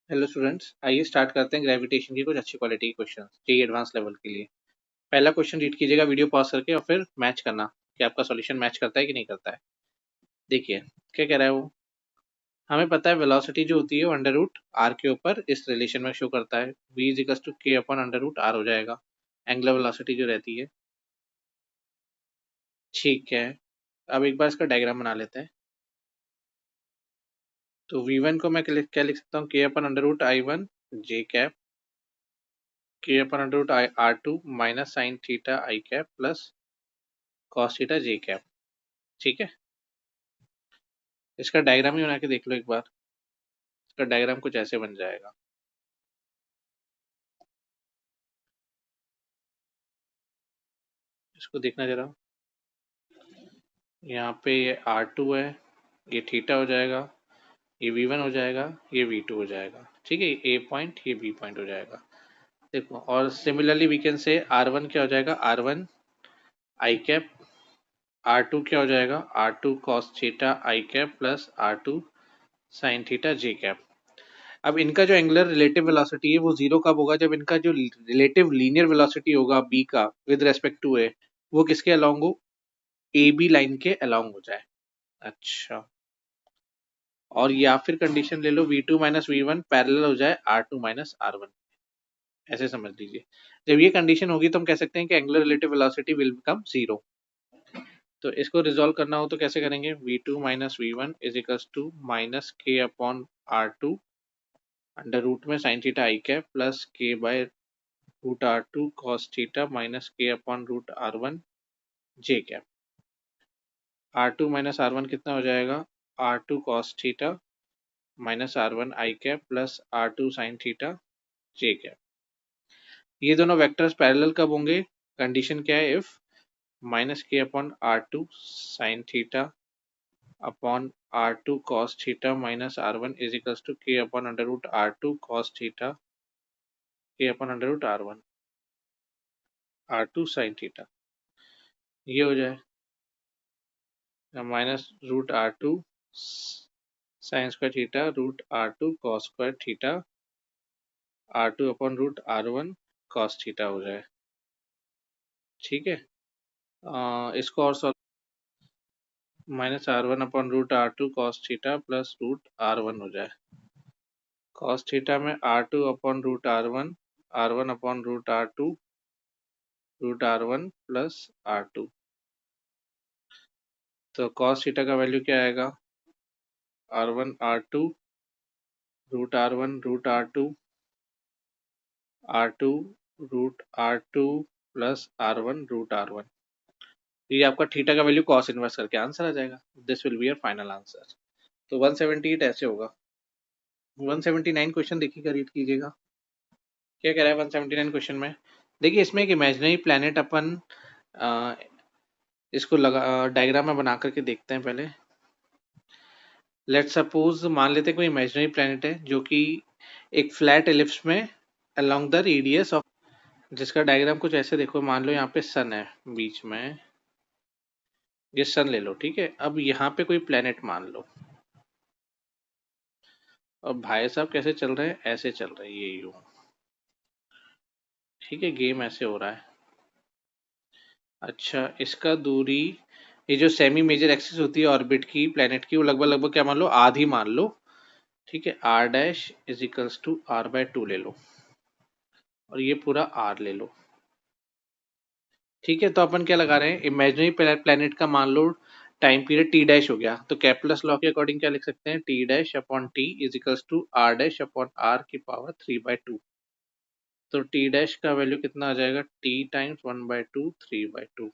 Hello students, आइए start करते हैं ग्रेविटेशन की कुछ अच्छी क्वालिटी के क्वेश्चन जेईई एडवांस लेवल के लिए। पहला क्वेश्चन रीड कीजिएगा वीडियो पॉज करके और फिर मैच करना कि आपका सॉल्यूशन मैच करता है कि नहीं करता है। देखिए क्या कह रहा है वो। हमें पता है वेलोसिटी जो होती है वो अंडर रूट आर के ऊपर इस रिलेशन में शो करता है, v is equal to k upon under root are हो जाएगा एंगुलर वेलोसिटी जो रहती है। ठीक है, अब एक बार इसका डायग्राम बना लेते हैं। तो v1 को मैं क्या लिख सकता हूँ, K upon under root i one j cap, K upon under root i R two minus sine theta i cap plus cos theta j cap. ठीक है, इसका डायग्राम ही बना के देख लो एक बार। इसका डायग्राम कुछ ऐसे बन जाएगा। इसको देखना जरा। यहाँ पे ये R2 है, ये थीटा हो जाएगा, ये V1 हो जाएगा, ये V2 हो जाएगा। ठीक है, A पॉइंट ये B पॉइंट हो जाएगा। देखो, और similarly we can say R1 क्या हो जाएगा, R1 आई कैप, R2 क्या हो जाएगा, R2 cos theta i cap plus R2 sin theta j cap. अब इनका जो एंगुलर रिलेटिव वेलोसिटी है वो जीरो कब होगा, जब इनका जो रिलेटिव लीनियर वेलोसिटी होगा बी का विद रेस्पेक्ट टू ए वो किसके अलोंग हो, ए बी लाइन के अलोंग हो जाए। अच्छा, और या फिर कंडीशन ले लो v2 minus we one parallel हो जाए r2 माइनस आर वन। ऐसे समझ लीजिए, जब ये कंडीशन होगी तो हम कह सकते हैं कि angular relative velocity will become zero. तो इसको रिजोल्व करना हो तो कैसे करेंगे, v2 minus we one is equals to minus के upon are two under root में sine theta i cap plus K by root are two cos theta minus के upon root are one j cap. R two minus are one कितना हो जाएगा, R two cos theta minus are one i cap plus are two sine theta j cap. ये दोनों vectors parallel कब होंगे, condition क्या है, इफ माइनस के upon are two sine theta upon are two cos theta minus are one is equals to k upon under root are two cos theta k upon under root are one are two sine theta. ये हो जाए minus root are two sine square theta root are two cos square theta are two upon root are one cos theta हो जाए। ठीक है, इसको और minus are one upon root are two cos theta plus root are one हो जाए। Cos theta में R two upon root are one upon root are one plus are two. तो कॉस थीटा का वैल्यू क्या आएगा, R one are two root are two root are two plus R one root are one. ये आपका theta का value cos inverse करके answer आ जाएगा। This will be your final answer. तो 178 ऐसे होगा। 179 क्वेश्चन देखिएगा, रीड कीजिएगा क्या कह रहा है 179 क्वेश्चन में। देखिए इसमें एक इमेजिनरी प्लेनेट अपन इसको लगा डायग्राम में बना करके देखते हैं पहले। लेट सपोज मान लेते हैं कोई इमेजिनरी प्लेनेट है जो कि एक फ्लैट एलिप्स में अलोंग द रेडियस ऑफ, जिसका डायग्राम कुछ ऐसे देखो। मान लो यहाँ पे सन है बीच में, ये सन ले लो। ठीक है, अब यहाँ पे कोई प्लेनेट मान लो, और भाई साहब कैसे चल रहे हैं, ऐसे चल रहे हैं ये यूं। ठीक है, गेम ऐसे हो रहा है। अच्छा, इसका दूरी, ये जो सेमी मेजर एक्सिस होती है ऑर्बिट की प्लेनेट की, वो लगभग लगभग क्या मान लो, आधी मान लो। ठीक है, R dash is equals to R by two ले लो, और ये पूरा आर ले लो। ठीक है, तो अपन क्या लगा रहे हैं, इमेजिनरी प्लेनेट का मान लो टाइम पीरियड टी डैश हो गया, तो कैप्लस लॉ के अकॉर्डिंग क्या लिख सकते हैं, T dash upon T is equals to R dash upon R की पावर 3/2। तो टी डैश का वैल्यू कितना आ जाएगा, टी टाइम्स 1/2 3/2,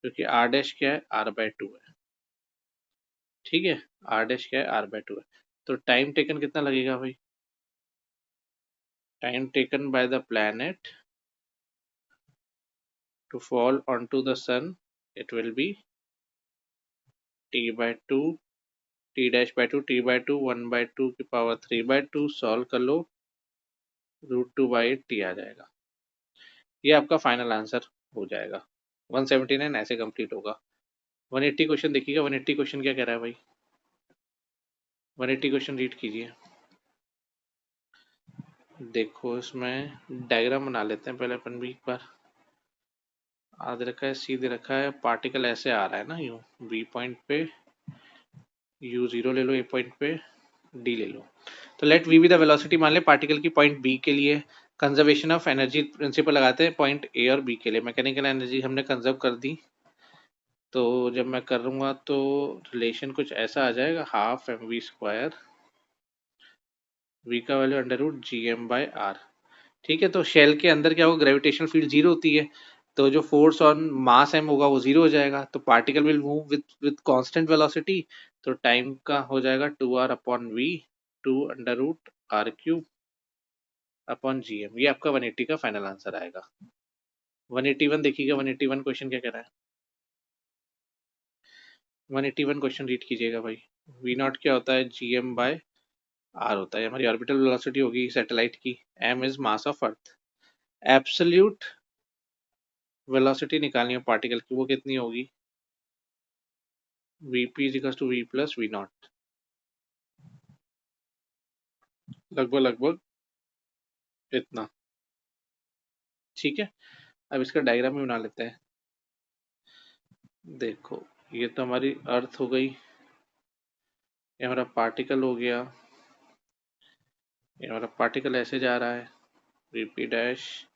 क्योंकि आर डैश क्या है, आर बाय टू है। ठीक है, आर डैश क्या है, आर बाय टू है। तो टाइम टेकन कितना लगेगा भाई, time taken by the planet to fall onto the sun, it will be t by 2 t dash by 2 t by 2 1/2 की पावर 3/2 सॉल्व कर लो, √2/8 टी आ जाएगा। ये आपका फाइनल आंसर हो जाएगा। 179 ऐसे कंप्लीट होगा। 180 क्वेश्चन देखिएगा, 180 क्वेश्चन क्या कह रहा है भाई, 180 क्वेश्चन रीड कीजिए। देखो इसमें डायग्राम बना लेते हैं पहले अपन भी एक बार। आधे रखा है, सीधे रखा है, पार्टिकल ऐसे आ रहा है ना, यूं बी पॉइंट पे u0 ले लो, ए पॉइंट पे डी ले लो। तो let V be the velocity मान ले पार्टिकल की पॉइंट बी के लिए। कंजर्वेशन ऑफ एनर्जी प्रिंसिपल लगाते हैं पॉइंट ए और बी के लिए। मैकेनिकल एनर्जी हमने कंजर्व कर दी, तो जब मैं करूँगा तो रिलेशन कुछ ऐसा आ जाएगा, half M we square, v का value under root g M by r. ठीक है, तो शेल के अंदर क्या होगा, ग्रेविटेशनल फील्ड जीरो होती है, तो जो फोर्स ऑन मास एम होगा वो जीरो हो जाएगा, तो particle will move with constant velocity. तो टाइम का हो जाएगा 2r upon V, 2 under root r³ upon G M. ये आपका 180 का फाइनल आंसर आएगा। 181 देखिएगा, 181 क्वेश्चन क्या कह रहा है। 181 क्वेश्चन रीड कीजिएगा भाई। वी नॉट क्या होता है, जी एम बाय आर होता है, हमारी ऑर्बिटल वेलोसिटी होगी सैटेलाइट की। M is mass of Earth. Absolute velocity निकालनी है पार्टिकल की, वो कितनी होगी, Vp is equal to V plus V naught, लगभग लगभग इतना। ठीक है, अब इसका डायग्राम भी बना लेते हैं। देखो ये तो हमारी अर्थ हो गई, ये हमारा पार्टिकल हो गया, ये हमारा पार्टिकल ऐसे जा रहा है, Vp डैश,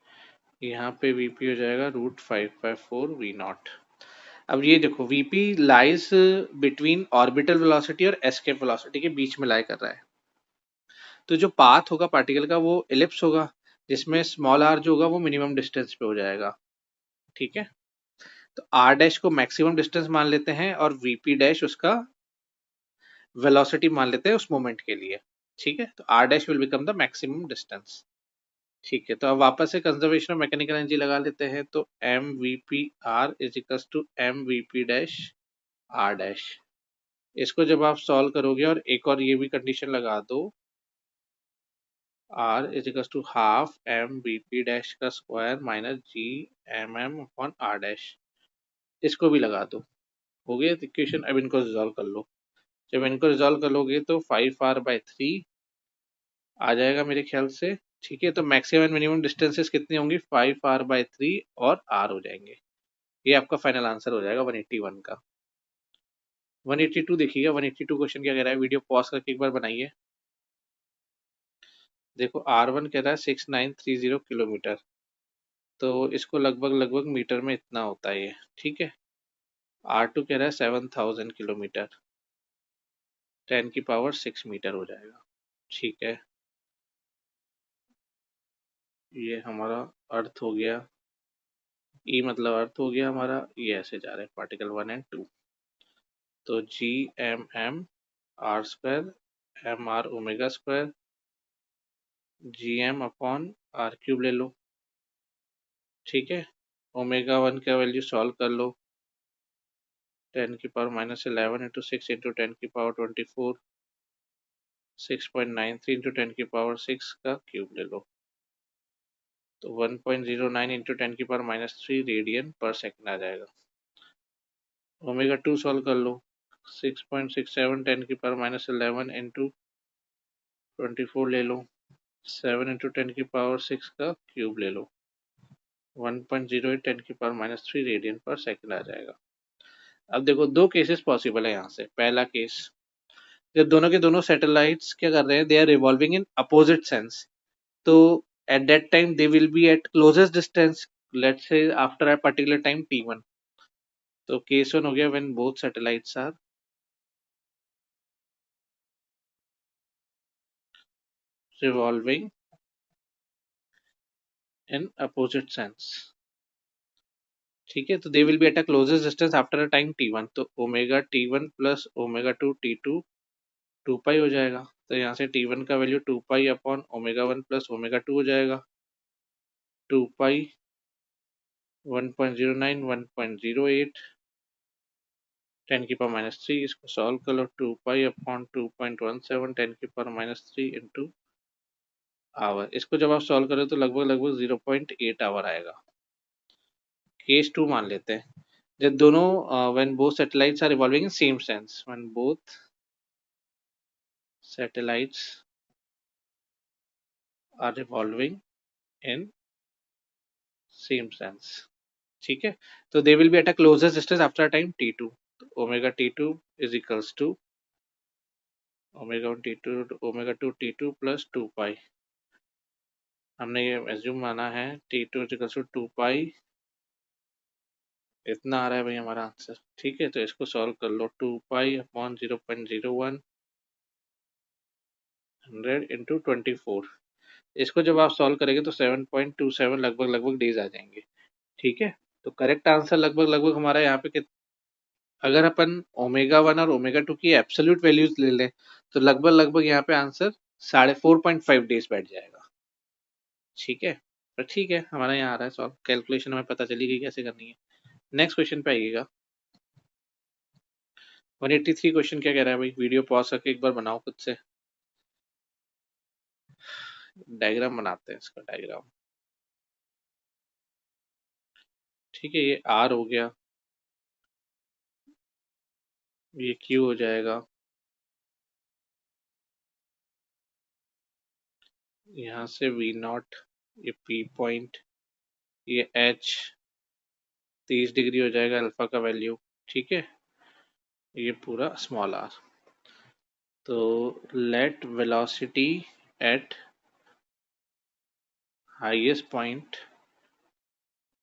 यहाँ पे Vp हो जाएगा √5/4 वी नॉट। अब ये देखो Vp lies between orbital velocity और एस्केप वेलोसिटी के बीच में लाई कर रहा है, तो जो पाथ होगा पार्टिकल का वो एलिप्स होगा, जिसमें स्मॉल आर जो होगा वो मिनिमम डिस्टेंस पे हो जाएगा। ठीक है, तो आर डैश को मैक्सिमम डिस्टेंस मान लेते हैं और वीपी डैश उसका वेलोसिटी मान लेते हैं उस मोमेंट के लिए। ठीक है, तो R dash will become the maximum distance. ठीक है, तो अब वापस से कंजर्वेशन ऑफ मैकेनिकल एनर्जी लगा लेते हैं, तो M we P R is equal to M V P dash R dash. इसको जब आप सॉल्व करोगे और एक और ये भी कंडीशन लगा दो, r is equal to half M V P dash का square minus G M M upon r dash, इसको भी लगा दो। हो गया इक्वेशन। अब इनको रिजॉल्व कर लो। जब इनको रिजॉल्व कर लोगे तो 5r/3 आ जाएगा मेरे ख्याल से। ठीक है, तो मैक्सिमम एंड मिनिमम डिस्टेंसेस कितनी होंगी, 5r/3 और r हो जाएंगे। ये आपका फाइनल आंसर हो जाएगा 181 का। 182 देखिएगा, 182 क्वेश्चन क्या कह रहा है, वीडियो पॉज करके एक बार बनाइए। देखो R1 कह रहा है 6930 किलोमीटर, तो इसको लगभग लगभग मीटर में इतना होता है ये। ठीक है, R2 कह रहा है 7000 किलोमीटर, 10⁶ मीटर हो जाएगा। ठीक है, ये हमारा अर्थ हो गया, ई मतलब अर्थ हो गया हमारा, ये ऐसे जा रहे हैं पार्टिकल 1 और 2। तो G M M R square M R omega square G M upon r³ ले लो। ठीक है, ओमेगा 1 का वैल्यू सॉल्व कर लो, 10⁻11 इंटू 6 इंटू 10⁻24, 6.93 इंटू 10⁻6 का क्यूब ले लो, तो 1.09 इंटू 10⁻³ रेडियन पर सेकेंड आ जाएगा। ओमेगा 2 सॉल्व कर लो, 6.67 10⁻11 इंटू 24 ले लो, 7 इंटू 10⁻6 का क्यूब ले लो, 1.08 10⁻³ रेडियन पर सेकेंड आ जाएगा। अब देखो दो केसेस पॉसिबल है यहाँ से। पहला केस, जब दोनों के दोनों सैटेलाइट्स क्या कर रहे हैं, they are revolving in opposite sense, तो at that time they will be at closest distance, let's say after a particular time t1। तो case 1 हो गया when both satellites are revolving in opposite sense। ठीक है, तो they will be at a closest distance after a time t1, तो omega t1 plus omega 2 t2 2 पाई हो जाएगा, तो यहाँ से t1 का value 2 pi upon omega 1 plus omega 2 हो जाएगा, 2 पाई 1.09 1.08 10⁻³ इसको सॉल्व कर लो, 2 पाई अपॉन 2.17 10⁻³ इंटू आवर। इसको जब आप सॉल्व करें तो लगभग लगभग 0.8 आवर आएगा। केस 2 मान लेते हैं, जब दोनों when both satellites are revolving in same sense, when both satellites are revolving in same sense, ठीक है। तो they will be at a closest distance after time t2, omega t2 is equals to omega 1 t2 omega 2 t2 plus 2 pi. हमने ये assume माना है t2 is equals to 2 पाई, इतना आ रहा है भाई हमारा आंसर, ठीक है। तो इसको सॉल्व कर लो, 2 पाई अपॉन 0.01 100 इंटू 24। इसको जब आप सॉल्व करेंगे तो 7.27 लगभग लगभग डेज आ जाएंगे, ठीक है। तो करेक्ट आंसर लगभग लगभग हमारा यहाँ पे अगर अपन ओमेगा 1 और ओमेगा 2 की एब्सोल्यूट वैल्यूज ले लें तो लगभग लगभग यहाँ पे आंसर 4.5 डेज बैठ जाएगा, ठीक है। पर ठीक है, हमारा यहाँ आ रहा है सॉल्व, कैलकुलेशन हमें पता चली गई कैसे करनी है। नेक्स्ट क्वेश्चन पे आइएगा। 183 क्वेश्चन क्या कह रहा है भाई, वीडियो पॉज करके एक बार बनाओ खुद से, डायग्राम बनाते हैं इसका डायग्राम, ठीक है। ये आर हो गया, ये क्यू हो जाएगा, यहाँ से वी नॉट, ये पी पॉइंट, ये एच 30 डिग्री हो जाएगा अल्फा का वैल्यू, ठीक है। ये पूरा स्मॉल आर। तो let velocity at highest point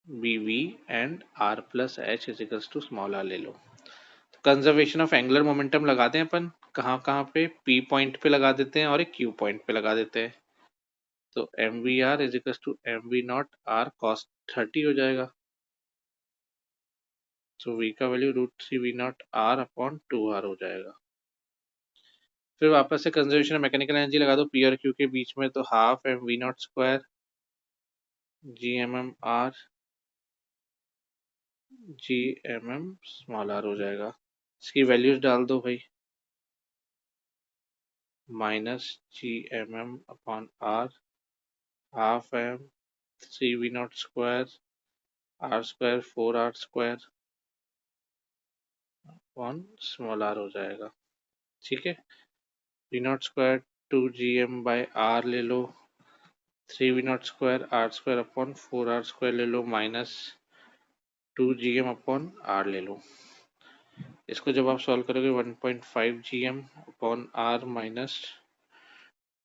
be V and R plus H is equals to small R ले लो। तो कंजर्वेशन ऑफ एंगुलर मोमेंटम लगाते हैं अपन, कहाँ कहाँ पे, पी पॉइंट पे लगा देते हैं और एक क्यू पॉइंट पे लगा देते हैं। तो M we R is equals to M V naught R cos 30 हो जाएगा। तो v का value √3 V naught R upon 2r हो जाएगा। फिर वापस से कंजर्वेशन ऑफ मैकेनिकल एनर्जी लगा दो पी और क्यू के बीच में, तो half M V naught square G M M R G M M small are हो जाएगा। इसकी वैल्यूज डाल दो भाई, minus G M M upon R, half M 3 V naught square R square 4r square upon small are हो जाएगा, ठीक है। V naught square 2gm by R ले लो, 3 V naught square R square upon 4r square ले लो, minus 2gm upon are ले लो। इसको जब आप सॉल्व करोगे 1.5 gm upon R minus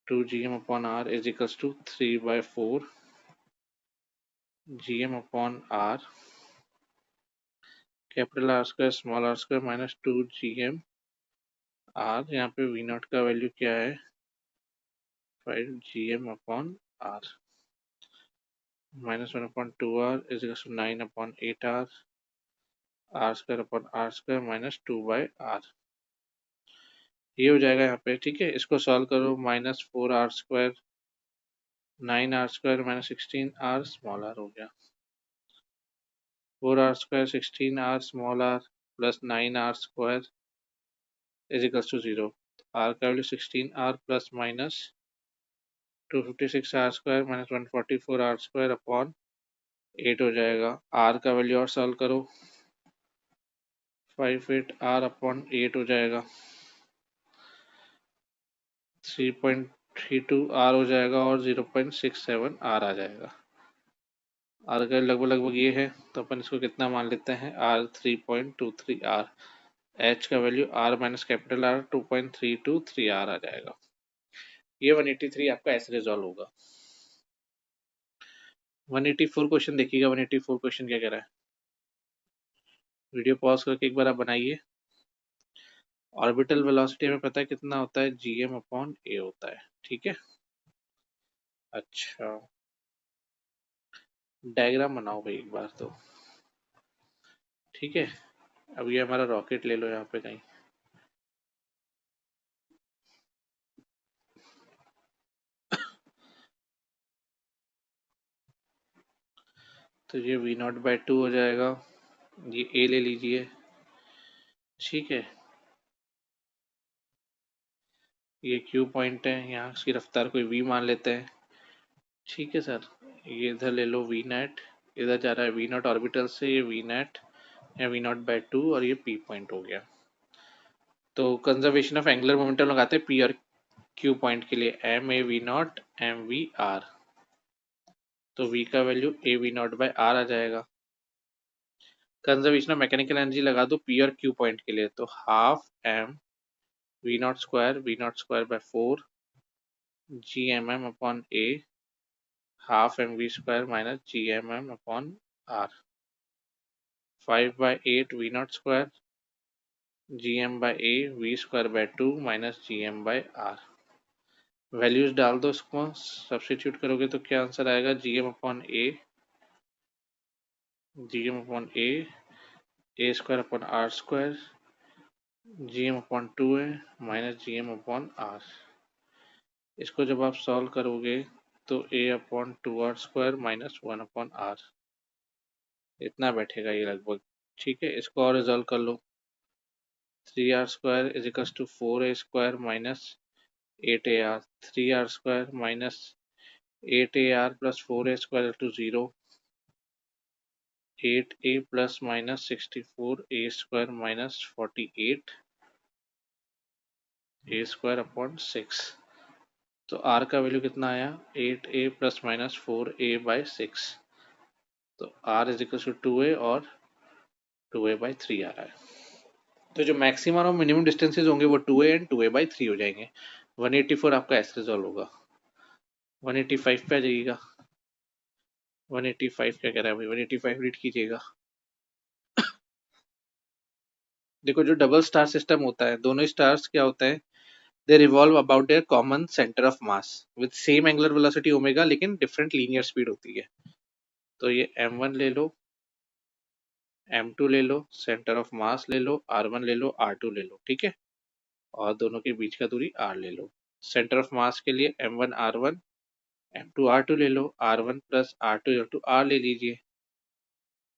2gm upon R is equals to 3/4 gm upon R, capital R square small R square minus 2gm R, यहाँ पे V naught का वैल्यू क्या है 5gm upon R, minus 1/2r is equals to 9/8r, R square upon R square minus 2/r, ये हो जाएगा यहाँ पे, ठीक है। इसको सॉल्व करो, minus 4r square 9r square minus 16r small are हो गया, 4r square 16r small r plus 9r square is equals to 0। R का value 16r plus minus 256r square minus 144r square upon 8 हो जाएगा। Are का value और solve करो, 58r upon 8 हो जाएगा, 3.32r हो जाएगा और 0.67r आ जाएगा। आर का लगभग लगभग ये है, तो अपन इसको कितना मान लेते हैं, आर 3.23r, एच का value R minus capital R 2.323r आ जाएगा। ये 183 आपका ऐसे रिजॉल्व होगा। 184 क्वेश्चन देखिएगा, 184 क्वेश्चन क्या कह रहा है, वीडियो पॉज करके एक बार आप बनाइए। ऑर्बिटल वेलोसिटी हमें पता है कितना होता है, gm अपॉन a होता है, ठीक है। अच्छा, डायग्राम बनाओ भाई एक बार तो, ठीक है। अब ये हमारा रॉकेट ले लो यहाँ पे कहीं, तो ये वी नॉट बाई 2 हो जाएगा, ये ए ले लीजिए, ठीक है। ये क्यू पॉइंट है, यहाँ इसकी रफ्तार कोई वी मान लेते हैं, ठीक है सर। ये इधर ले लो वी नेट, इधर जा रहा है वी नॉट ऑर्बिटल से, ये वी नेट या वी नॉट बाई 2 और ये पी पॉइंट हो गया। तो कंजर्वेशन ऑफ एंगुलर मोमेंटम लगाते हैं पी और Q पॉइंट के लिए m a v not m we r, तो V का value a v not by r आ जाएगा। कंजर्वेशन ऑफ मैकेनिकल एनर्जी लगा दो P और Q पॉइंट के लिए, तो half M V naught square by 4 G M M upon A, half M we square minus G M M upon R, 5/8 V naught square G M by A V square by 2 minus G M by R. Values डाल दो, इसको substitute करोगे तो क्या answer आएगा, G M upon A A square upon R square G M upon 2 है minus G M upon r. इसको जब आप सॉल्व करोगे तो a upon 2 r square minus 1 upon r इतना बैठेगा ये लगभग। ठीक है, इसको और रिजॉल्व कर लो, 3r square is equals to 4a square minus 8ar, 3r square minus 8ar plus 4a square to 0, 8a plus minus 64a square minus 48 a square upon 6। तो r का वैल्यू कितना आया, 8a plus minus 4a by 6, तो r is equal to 2a और 2a by 3 आ रहा है। तो जो मैक्सिमम और मिनिमम डिस्टेंसेज होंगे वो 2a एंड 2a बाई 3 हो जाएंगे। 184 आपका ऐसे रिजॉल्व होगा। 185 पे आ जाइएगा। 185 क्या कह रहा है भाई, 185 रीड कीजिएगा। देखो जो डबल स्टार सिस्टम होता है, दोनों स्टार्स क्या होता है, दे revolve about their common centre of mass with same angular velocity omega, लेकिन डिफरेंट लीनियर स्पीड होती है। तो ये m1 ले लो, m2 ले लो, सेंटर ऑफ मास ले लो, r1 ले लो, r2 ले लो, ठीक है, और दोनों के बीच का दूरी r ले लो। सेंटर ऑफ मास के लिए m1 r1 m2 r2 ले लो, r1 plus r2 into r ले लीजिए,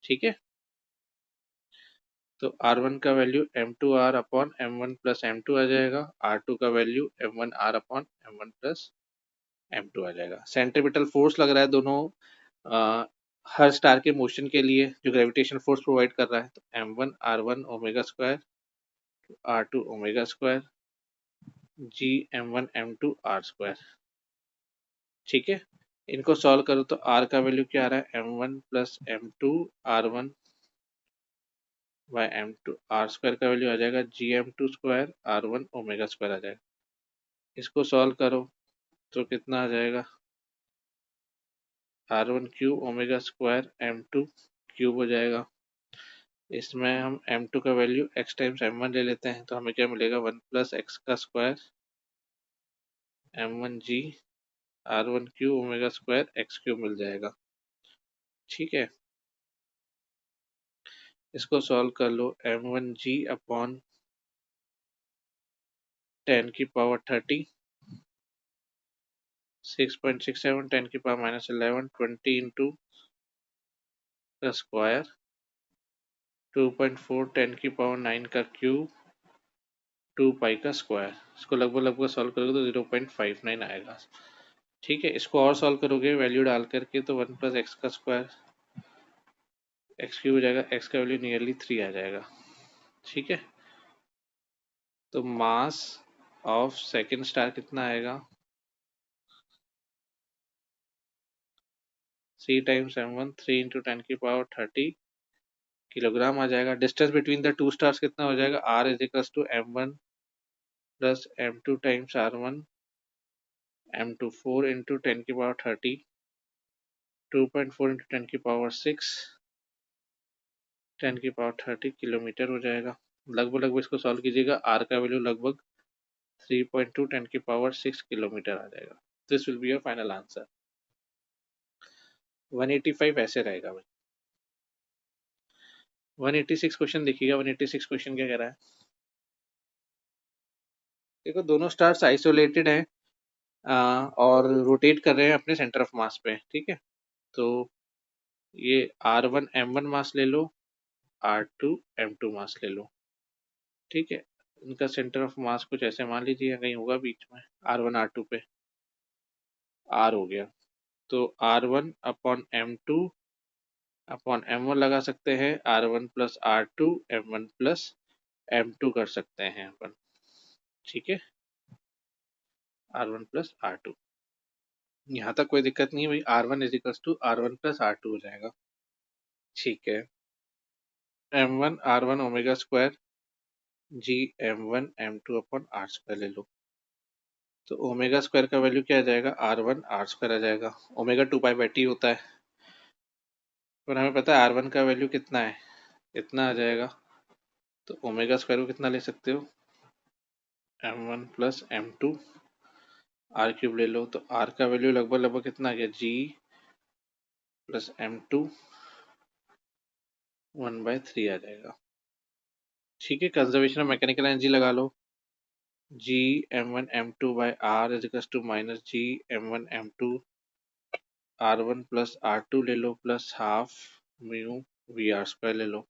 ठीक है। तो r1 का value m2r upon m1 plus m2 आ जाएगा, r2 का value m1r upon m1 plus m2 आ जाएगा। सेंट्रीपिटल फोर्स लग रहा है दोनों हर स्टार के मोशन के लिए जो ग्रेविटेशन फोर्स प्रोवाइड कर रहा है, तो m1 r1 omega square r2 omega square g m1 m2 r square, ठीक है। इनको सॉल्व करो तो r का वैल्यू क्या आ रहा है, m1 plus m2 r1 by m2 r square का वैल्यू आ जाएगा g m2 square r1 omega square आ जाएगा। इसको सॉल्व करो तो कितना आ जाएगा, r1 cube omega square m2 cube हो जाएगा। इसमें हम m2 का वैल्यू x टाइम्स m1 ले लेते हैं, तो हमें क्या मिलेगा, 1 प्लस एक्स का square m1 g r1 cube omega square x cube मिल जाएगा, ठीक है। इसको सॉल्व कर लो, m1 जी अपॉन 10 की पावर 30, 6.67 10 की पावर माइनस 11 20 इंटू का स्क्वायर 2.4 10 की पावर 9 का क्यूब 2 पाई का स्क्वायर। इसको लगभग लगभग सॉल्व करोगे तो 0.59 आएगा, ठीक है। इसको और सॉल्व करोगे वैल्यू डाल करके तो 1 प्लस एक्स का स्क्वायर एक्स क्यूब हो जाएगा, एक्स का वैल्यू नियरली 3 आ जाएगा, ठीक है। तो मास ऑफ सेकेंड स्टार कितना आएगा, 3 टाइम्स m1 3 इंटू 10 की पावर 30 किलोग्राम आ जाएगा। Distance between the two stars कितना हो जाएगा, r is equal to m1 plus m2 times r1 m2 4 into 10 की पावर 30 2.4 इंटू 10 की पावर 6 10 की पावर 30 किलोमीटर हो जाएगा। लगभग लगभग इसको सॉल्व कीजिएगा, r का वैल्यू लगभग 3.2 10 की पावर 6 किलोमीटर आ जाएगा। This will be your final answer. 185 ऐसे रहेगा भाई। 186 क्वेश्चन देखिएगा, 186 क्वेश्चन क्या कह रहा है, देखो दोनों स्टार्स आइसोलेटेड हैं और रोटेट कर रहे हैं अपने सेंटर ऑफ मास पे, ठीक है। तो ये r1 m1 मास ले लो, r2 m2 मास ले लो, ठीक है। इनका सेंटर ऑफ मास कुछ ऐसे मान लीजिए कहीं होगा बीच में, r1 r2 पे r हो गया, तो r1 upon m2 upon m1 लगा सकते हैं, r1 plus r2 m1 plus m2 कर सकते हैं अपन, ठीक है। R1 plus R2। यहाँ तक कोई दिक्कत नहीं है भाई। R1 is equal to R1 plus R2 हो जाएगा। ठीक है, M1 R1 omega square g M1 M2 upon R square ले लो। तो ओमेगा स्क्वायर का वैल्यू क्या आ जाएगा, R1 R स्क्वायर आ जाएगा। ओमेगा 2 पाई/T होता है, पर हमें पता है R1 का वैल्यू कितना है, इतना आ जाएगा। तो ओमेगा स्क्वायर को कितना ले सकते हो, M1 plus M2 R cube ले लो। तो R का वैल्यू लगभग लगभग कितना आ गया, G प्लस M2 1/3 आ जाएगा। ठीक है, कंजर्वेशन ऑफ मैकेनिकल एनर्जी लगा लो। G M1 M2 by R is equal to minus G M1 M2 R1 plus R2 ले लो plus half mu VR square ले लो।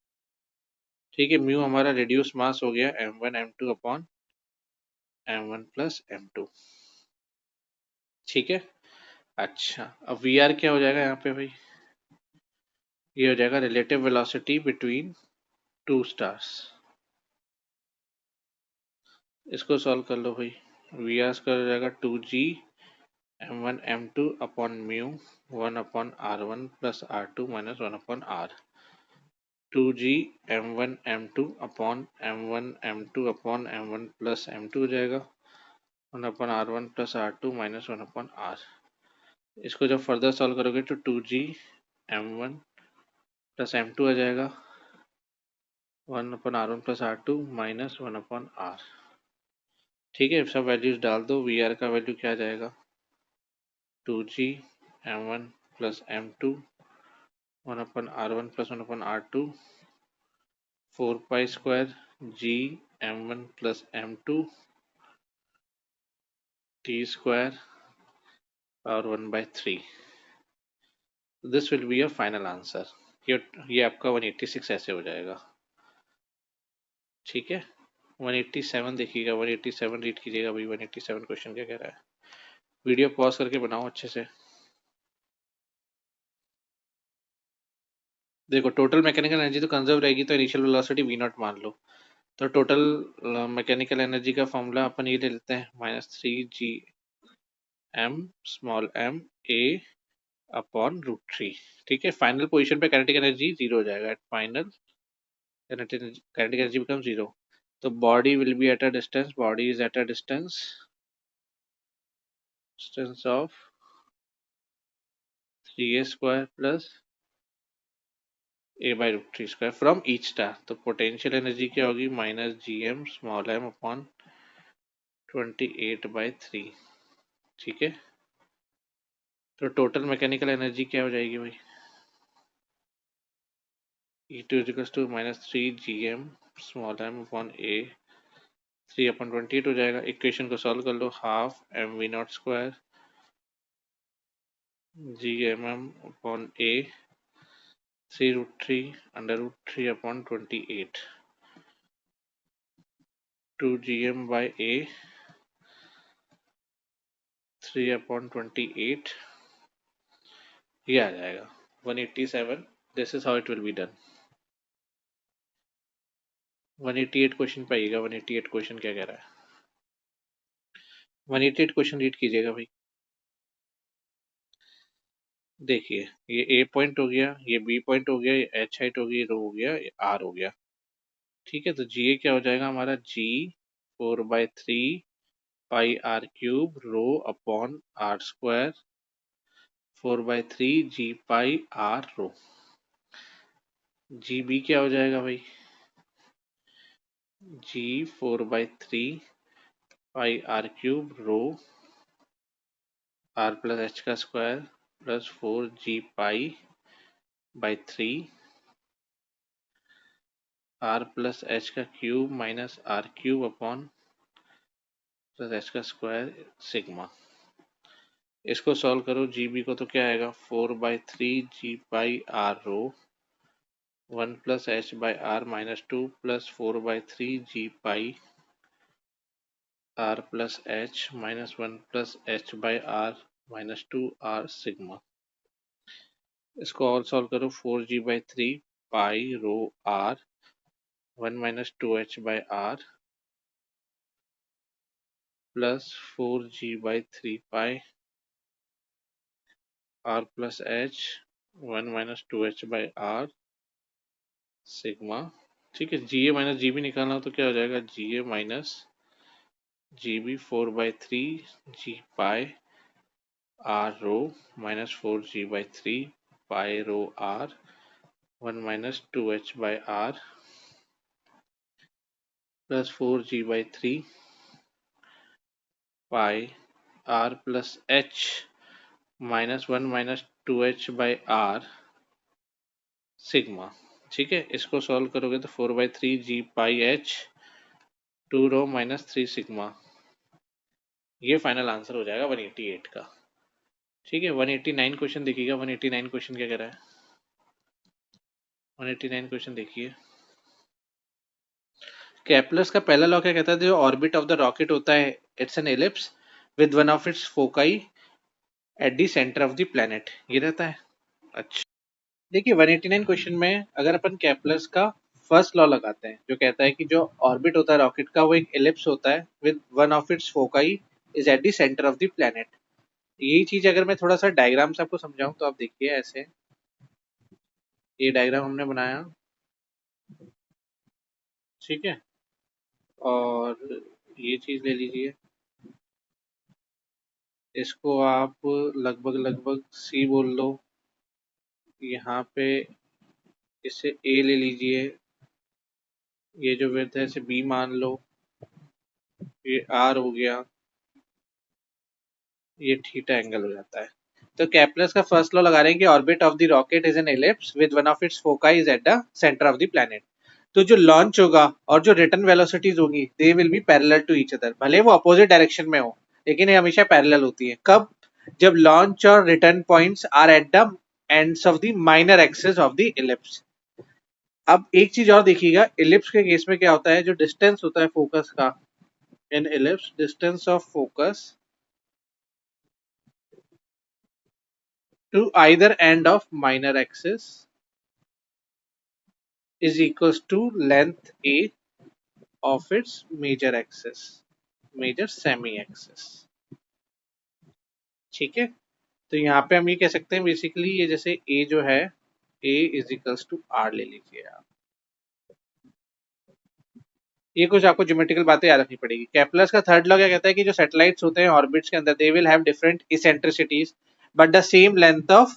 ठीक है, म्यू हमारा रिड्यूस मास हो गया M1 M2 upon M1 plus M2। ठीक है, अच्छा अब VR क्या हो जाएगा यहाँ पे भाई, ये हो जाएगा relative velocity between two stars. इसको सॉल्व कर लो भाई। VR स्क्वायर हो जाएगा 2G M1 M2 upon mu 1 upon R1 plus R2 minus 1 upon R। 2G M1 M2 upon M1 M2 upon M1 plus M2 हो जाएगा 1 upon R1 plus R2 minus 1 upon R। इसको जब further solve करोगे तो 2G M1 plus M2 आ जाएगा 1 upon R1 plus R2 minus 1 upon R। ठीक है, सब वैल्यूज डाल दो। VR का वैल्यू क्या आ जाएगा, 2G M1 plus M2 1 upon R1 plus 1 upon R2 4 pi square G M1 plus M2 T square और 1/3। This will be a final answer. ये आपका 186 ऐसे हो जाएगा। ठीक है, 187 देखिएगा, 187 रीड कीजिएगा भाई। 187 क्वेश्चन क्या कह रहा है, वीडियो पॉज करके बनाओ अच्छे से। देखो, टोटल मैकेनिकल एनर्जी तो कंजर्व रहेगी, तो इनिशियल वेलोसिटी V0 मान लो। तो टोटल मैकेनिकल एनर्जी का फॉर्मूला अपन ये ले लेते हैं, -3 GM small m A upon √3। ठीक है, फाइनल पोजीशन पे काइनेटिक एनर्जी 0 हो जाएगा। At final kinetic energy become 0। तो body will be at a distance, body is at a distance of 3A square plus A/√3 square from each star. तो potential energy क्या होगी, -GM small m upon 28/3। ठीक है, तो total mechanical energy क्या हो जाएगी भाई, E2 is equal to -3 GM small m upon A 3/28 हो जाएगा। इक्वेशन को सॉल्व कर लो, half mV0 square GMM upon A 3√3 √3 upon 28 2GM by A 3/28 ये आ जाएगा 187। This is how it will be done. 188 question पे आइएगा। 188 क्वेश्चन क्या कह रहा है, 188 क्वेश्चन रीड कीजिएगा भाई। देखिए, ये A पॉइंट हो गया, ये B पॉइंट हो गया, ये H हाइट हो गई, रो हो गया, ये R हो गया। ठीक है, तो GA क्या हो जाएगा हमारा, G 4/3 pi R cube rho upon R square 4/3 G pi R rho. GB क्या हो जाएगा भाई, G 4/3 pi R cube rho R plus H का square plus 4G pi R plus H का cube minus R cube upon plus H का square sigma. इसको solve करो, GB को तो क्या आएगा, 4/3 G pi R rho 1 plus H by R -2 plus 4/3 G pi R plus H minus 1 plus H by R -2 R sigma. इसको और solve करो, 4G/3 pi rho R 1 - 2H by R plus 4g/3 r plus h 1 minus 2h/r sigma. ठीक है, जी a minus g B निकालना हो तो क्या हो जाएगा, g a minus g b 4/3 g pi r rho minus 4g/3 pi rho r 1 minus 2h/r plus 4g/3 pi r plus h minus 1 minus 2h/r sigma. ठीक है, इसको सॉल्व करोगे तो 4/3 g pi h 2 rho minus 3 sigma. ये final answer हो जाएगा 188 का। ठीक है, 189 क्वेश्चन देखिएगा। 189 क्वेश्चन क्या कह रहा है, 189 क्वेश्चन देखिए। केपलर्स का पहला लॉ क्या कहता है, जो ऑर्बिट ऑफ द रॉकेट होता है it's an ellipse with one of its foci eight the centre of the planet, ये रहता है। अच्छा, देखिए 189 क्वेश्चन में अगर अपन केपलर्स का फर्स्ट लॉ लगाते हैं जो कहता है कि जो ऑर्बिट होता है रॉकेट का वो एक एलिप्स होता है with one of its foci is at the centre of the planet. यही चीज अगर मैं थोड़ा सा डायग्राम से आपको समझाऊं तो आप देखिए ऐसे, ये डायग्राम हमने बनाया। ठीक है, और ये चीज ले लीजिए, इसको आप लगभग लगभग सी बोल लो। यहाँ पे इसे ए ले लीजिए, ये जो विड्थ है इसे बी मान लो, ये आर हो गया, ये थीटा एंगल हो जाता है। तो केपलर्स का फर्स्ट लॉ लगा रहे हैं कि orbit of the rocket is an ellipse with one of its foci is at the centre of the planet. तो जो लॉन्च होगा और जो रिटर्न वेलोसिटीज होगी they will be parallel to each other, भले वो अपोजिट डायरेक्शन में हो लेकिन ये हमेशा पैरेलल होती है। कब, जब लॉन्च और return points are at the ends of the minor axis of the ellipse. अब एक चीज और देखिएगा, इलिप्स के केस में क्या होता है, जो डिस्टेंस होता है फोकस का in ellipse, distance of focus to either end of minor axis is equals to length a of its major axis, major semi axis। ठीक है, तो यहाँ पे हम ये कह सकते हैं बेसिकली, ये जैसे a जो है a is equals to r ले लीजिए आप। ये कुछ आपको ज्योमेट्रिकल बातें याद रखनी पड़ेगी। केपलर्स का थर्ड लॉ क्या कहता है कि जो सैटेलाइट्स होते हैं ऑर्बिट्स के अंदर they will have different eccentricities but the same length of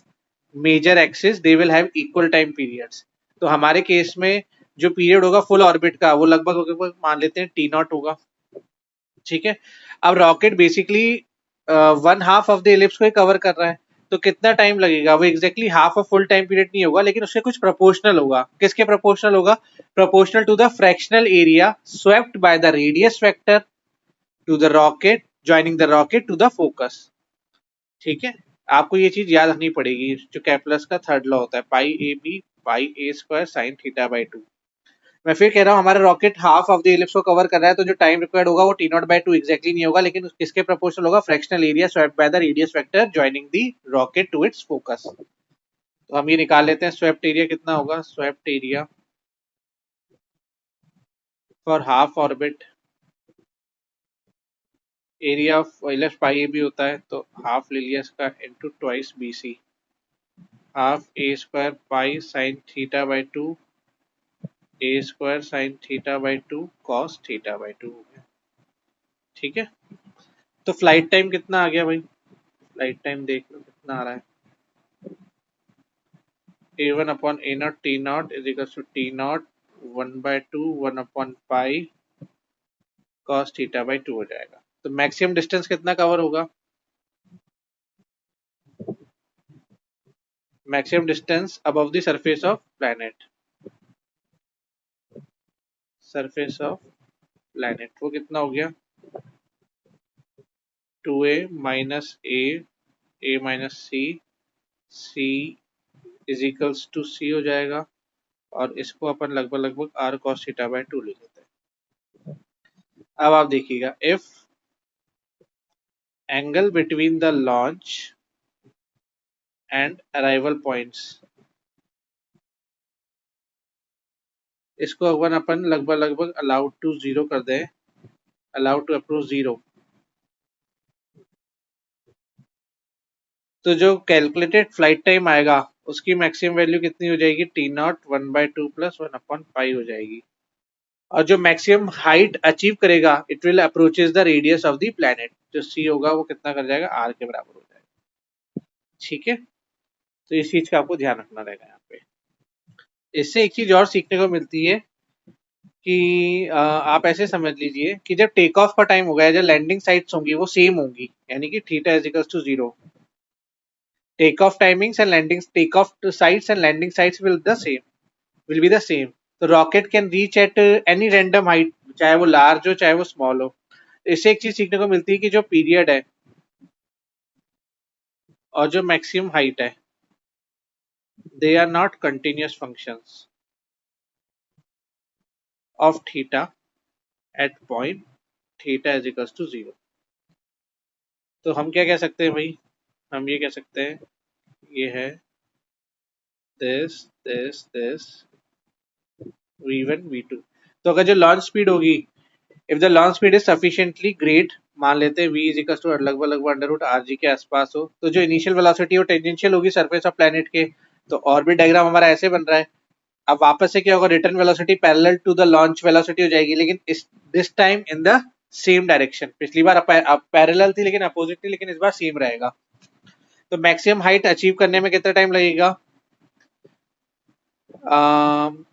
major axis, they will have equal time periods. तो हमारे केस में जो पीरियड होगा फुल ऑर्बिट का वो लगभग मान लेते हैं टी नॉट होगा। ठीक है, अब rocket basically one half of the ellipse को कवर कर रहा है, तो कितना टाइम लगेगा, वो exactly half of full time period नहीं होगा लेकिन उसके कुछ प्रोपोर्शनल होगा। किसके प्रोपोर्शनल होगा, proportional to the fractional area swept by the radius vector to the rocket joining the rocket to the focus. ठीक है, आपको ये चीज याद रखनी पड़ेगी, जो केपलर्स का थर्ड लॉ होता है pi a b pi a square sine theta by 2। मैं फिर कह रहा हूँ हमारा rocket half of the ellipse को कवर कर रहा है तो जो टाइम रिक्वायर्ड होगा वो टी नॉट बाई 2 एक्जैक्टली नहीं होगा, लेकिन किसके प्रोपोर्शनल होगा, fractional area swept by the radius vector joining the rocket to its focus. तो हम ये निकाल लेते हैं, स्वेप्ट एरिया कितना होगा, swept area for half orbit, area of ellipse pi a b होता है तो हाफ ले लिया इसका into twice b c, half a square pi sine theta by 2 a square sine theta by 2 cos theta by 2 हो गया। ठीक है, तो फ्लाइट टाइम कितना आ गया भाई, फ्लाइट टाइम देख लो कितना आ रहा है, a1 upon a not t not is equal to t not 1/2 1 upon pi cos theta by 2 हो जाएगा। तो मैक्सिमम डिस्टेंस कितना कवर होगा, maximum distance above the surface of planet, surface of planet वो कितना हो गया, 2a minus a minus c is equals to c हो जाएगा, और इसको अपन लगभग लगभग आर कॉस थीटा बाई 2 ले लेते हैं। अब आप देखिएगा, if angle between the launch and arrival points, इसको अपन लगभग लगभग अलाउड टू जीरो कर दें, अलाउड टू अप्रोच जीरो, तो जो कैलकुलेटेड फ्लाइट टाइम आएगा उसकी मैक्सिमम वैल्यू कितनी हो जाएगी, टी नॉट 1/2 + 1/पाई हो जाएगी। और जो मैक्सिमम हाइट अचीव करेगा it will approaches the radius of the planet, जो सी होगा वो कितना कर जाएगा, आर के बराबर हो जाएगा। ठीक है, तो इस चीज का आपको ध्यान रखना रहेगा यहाँ पे। इससे एक चीज और सीखने को मिलती है कि आप ऐसे समझ लीजिए कि जब टेक ऑफ का टाइम होगा, जब लैंडिंग साइट्स होंगी वो सेम होंगी, यानी कि थीटा is equals to 0। Take off timings and landing, take off sites and landing sites will be the same. तो rocket can reach at any random height, चाहे वो लार्ज हो चाहे वो स्मॉल हो। इससे एक चीज सीखने को मिलती है कि जो पीरियड है और जो मैक्सिमम हाइट है they are not continuous functions of theta at point theta is equals to 0। तो हम क्या कह सकते हैं भाई, हम ये कह सकते हैं ये है this v1 v2। तो अगर जो लॉन्च स्पीड होगी, if the launch speed is sufficiently great, मान लेते हैं v इज इक्वल टू लगभग लगभग अंडर रूट आर जी के आसपास हो, तो जो इनिशियल वेलोसिटी वो टेंजेंशियल होगी सरफेस ऑफ प्लेनेट के। तो ऑर्बिट डायग्राम हमारा ऐसे बन रहा है। अब वापस से क्या होगा, return velocity parallel to the launch velocity हो जाएगी, लेकिन इस this time in the same direction. पिछली बार पैरेलल थी लेकिन अपोजिट थी, लेकिन इस बार सेम रहेगा। तो मैक्सिमम हाइट अचीव करने में कितना टाइम लगेगा,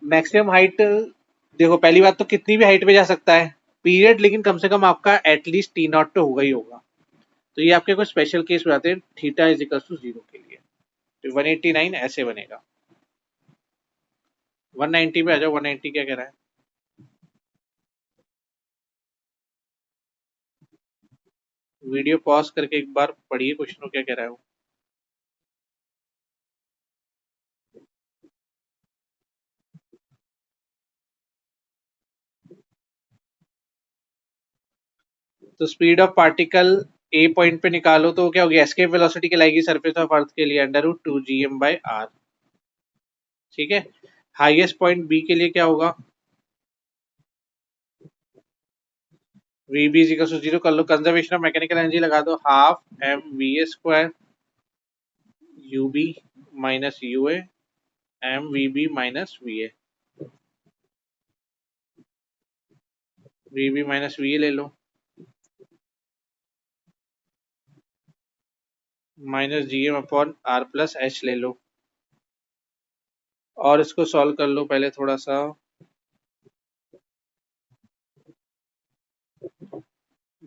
मैक्सिमम हाइट, देखो पहली बात तो कितनी भी हाइट पे जा सकता है पीरियड, लेकिन कम से कम आपका एटलीस्ट टी नॉट तो होगा ही होगा। तो ये आपके कुछ स्पेशल केस हो जाते हैं थीटा इज इक्वल टू 0 के लिए। तो 189 ऐसे बनेगा। 190 पे आ जाओ, 190 क्या कह रहा है। वीडियो पॉज करके एक बार पढ़िए क्वेश्चन को क्या कह रहा है वो। तो speed of particle a point पे निकालो तो क्या होगी, एस्केप वेलोसिटी कहलाएगी सरफेस ऑफ अर्थ के लिए √2 gm/r। ठीक है, हाईएस्ट पॉइंट बी के लिए क्या होगा, v b is equal to 0 कर लो, कंजर्वेशन ऑफ मैकेनिकल एनर्जी लगा दो, half M v a square u b minus u a m v b minus v a. V b minus v a ले लो, minus G M upon r plus h ले लो, और इसको solve कर लो पहले थोड़ा सा।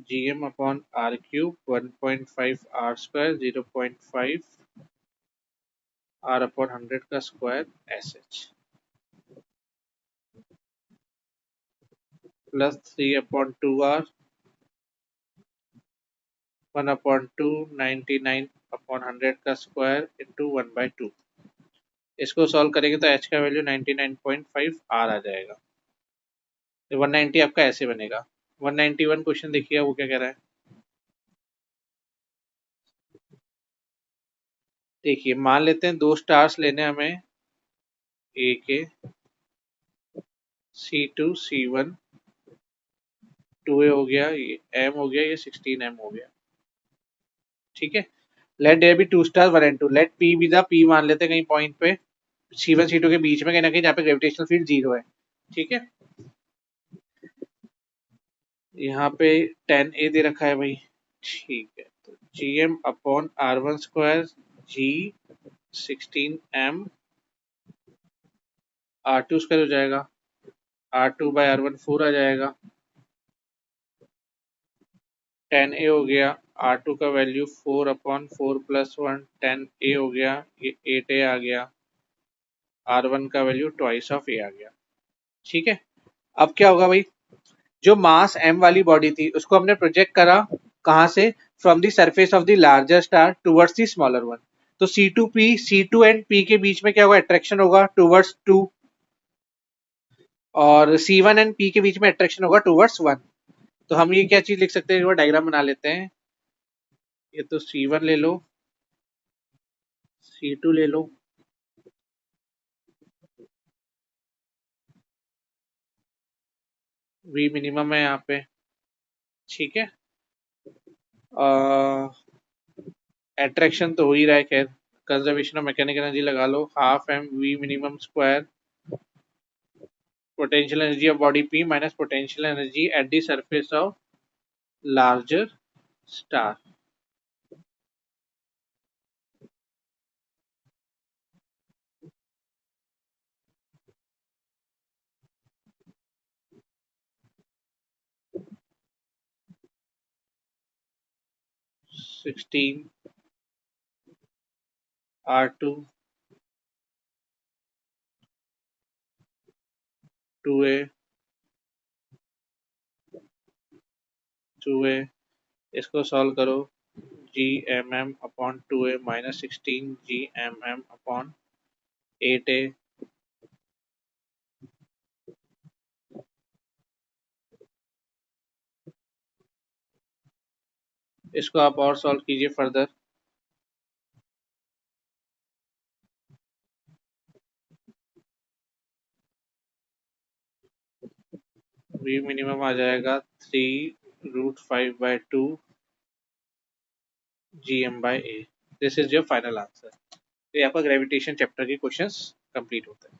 G M upon R cube 1.5 R square 0.5 R upon 100 का square S H plus 3/2 R 1/2 99/100 का स्क्वायर इंटू 1/2। इसको सॉल्व करेंगे तो एच का वैल्यू 99.5 आर आ जाएगा। तो 190 आपका ऐसे बनेगा। 191 क्वेश्चन देखिए वो क्या कह रहा है। देखिए मान लेते हैं दो स्टार्स लेने हमें, ए के C2 C1, 2A हो गया, ये M हो गया, ये 16M हो गया। ठीक है, let there be two star 1 and 2, let P be the, P मान लेते हैं कहीं पॉइंट पे C1 C2 के बीच में कहीं ना कहीं जहाँ पे ग्रेविटेशनल फील्ड 0 है। ठीक है, यहाँ पे 10A दे रखा है भाई। ठीक है, तो GM/R1² G16M R2² हो जाएगा, R2/R1 4 आ जाएगा, 10A हो गया, R2 का वैल्यू 4/4 + 1 10A हो गया, ये 8A आ गया, R1 का वैल्यू ट्वाइस ऑफ A आ गया। ठीक है, अब क्या होगा भाई, जो मास M वाली बॉडी थी उसको हमने प्रोजेक्ट करा कहाँ से, from the surface of the larger star towards the smaller one. तो C2 एंड P के बीच में क्या होगा, अट्रैक्शन होगा टुवर्ड्स 2, और C1 एंड P के बीच में अट्रैक्शन होगा टुवर्ड्स 1। तो हम ये क्या चीज लिख सकते हैं, डायग्राम बना लेते हैं। ये तो C1 ले लो, C2 ले लो, V मिनिमम है यहाँ पे। ठीक है, एट्रैक्शन तो हो ही रहा है, खैर कंजर्वेशन ऑफ मैकेनिकल एनर्जी लगा लो, half M v minimum square potential energy of body P minus potential energy at the surface of larger star. (16) R2 2a 2a, इसको सॉल्व करो, G M M upon 2a minus 16 G M M upon 8a, इसको आप और solve कीजिए further. V minimum आ जाएगा 3√5/2 GM/A। This is your final answer. तो आपका gravitation chapter के क्वेश्चंस कंप्लीट होते हैं।